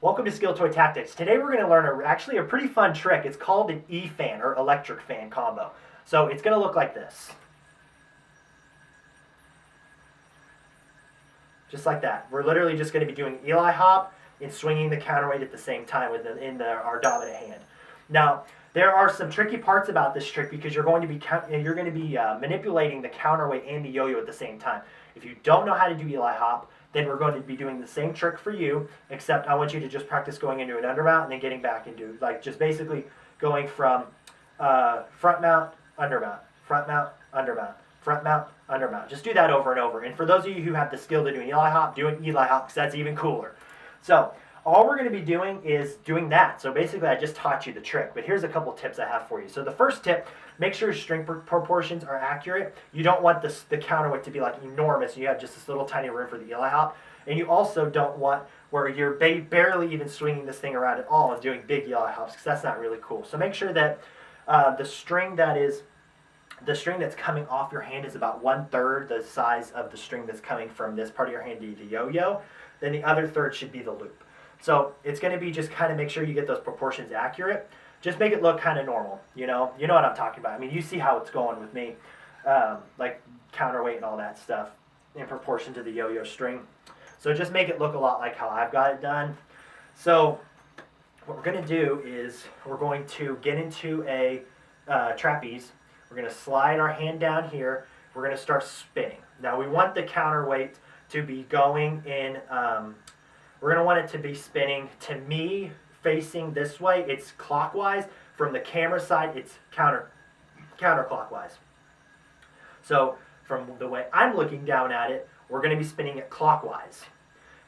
Welcome to Skill Toy Tactics. Today we're going to learn actually a pretty fun trick. It's called an E-fan or electric fan combo. So it's going to look like this. Just like that. We're literally just going to be doing Eli hop and swinging the counterweight at the same time our dominant hand. Now, there are some tricky parts about this trick because you're going to be manipulating the counterweight and the yo-yo at the same time. If you don't know how to do Eli hop, then we're going to be doing the same trick for you, except I want you to just practice going into an undermount and then getting back into, like, just basically going from front mount, undermount, front mount, undermount, front mount, undermount. Just do that over and over. And for those of you who have the skill to do an Eli hop, do an Eli hop because that's even cooler. So all we're going to be doing is doing that. So basically I just taught you the trick, but here's a couple tips I have for you. So the first tip, make sure your string proportions are accurate. You don't want the counterweight to be like enormous and you have just this little tiny room for the Eli hop. And you also don't want where you're barely even swinging this thing around at all and doing big Eli hops because that's not really cool. So make sure that the string that's coming off your hand is about 1/3 the size of the string that's coming from this part of your hand to the yo-yo. Then the other third should be the loop. So it's going to be just kind of make sure you get those proportions accurate. Just make it look kind of normal, you know what I'm talking about. I mean, you see how it's going with me, like counterweight and all that stuff in proportion to the yo-yo string. So just make it look a lot like how I've got it done. So what we're going to do is we're going to get into a trapeze. We're going to slide our hand down here. We're going to start spinning. Now we want the counterweight to be going in, we're going to want it to be spinning, to me, facing this way. It's clockwise. From the camera side, it's counterclockwise. So from the way I'm looking down at it, we're going to be spinning it clockwise.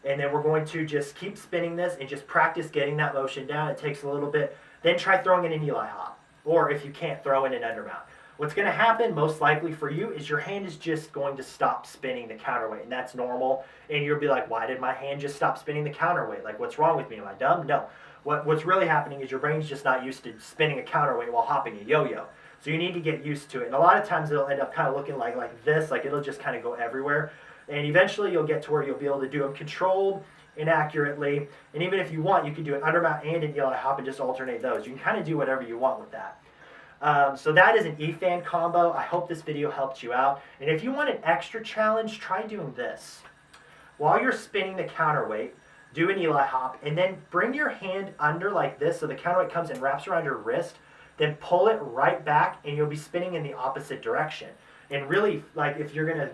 And then we're going to just keep spinning this and just practice getting that motion down. It takes a little bit. Then try throwing it in Eli hop. Or if you can't, throw in an undermount. What's going to happen most likely for you is your hand is just going to stop spinning the counterweight, and that's normal. And you'll be like, why did my hand just stop spinning the counterweight? Like, what's wrong with me? Am I dumb? No. What's really happening is your brain's just not used to spinning a counterweight while hopping a yo-yo. So you need to get used to it. And a lot of times it'll end up kind of looking like this, like it'll just kind of go everywhere. And eventually you'll get to where you'll be able to do them controlled and accurately. And even if you want, you can do an undermount and an Eli hop and just alternate those. You can kind of do whatever you want with that. So that is an E-fan combo. I hope this video helped you out. And if you want an extra challenge, try doing this. While you're spinning the counterweight, do an Eli hop, and then bring your hand under like this so the counterweight comes and wraps around your wrist. Then pull it right back, and you'll be spinning in the opposite direction. And really, like if you're gonna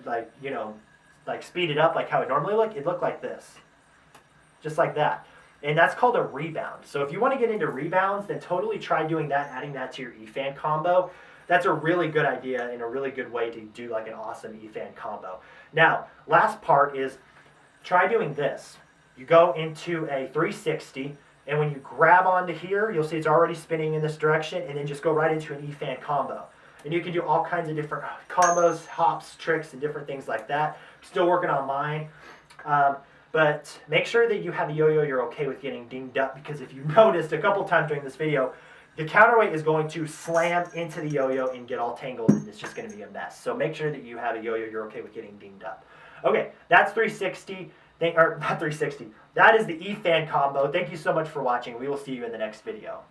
like speed it up like how it normally look, it'd look like this, just like that. And that's called a rebound. So if you want to get into rebounds, then totally try doing that, adding that to your E-fan combo. That's a really good idea and a really good way to do like an awesome E-fan combo. Now, last part is try doing this. You go into a 360, and when you grab onto here, you'll see it's already spinning in this direction, and then just go right into an E-fan combo. And you can do all kinds of different combos, hops, tricks, and different things like that. I'm still working on mine. But make sure that you have a yo-yo you're okay with getting dinged up, because if you noticed a couple times during this video, the counterweight is going to slam into the yo-yo and get all tangled, and it's just going to be a mess. So make sure that you have a yo-yo you're okay with getting dinged up. Okay, that's 360. Or not 360. That is the E-fan combo. Thank you so much for watching. We will see you in the next video.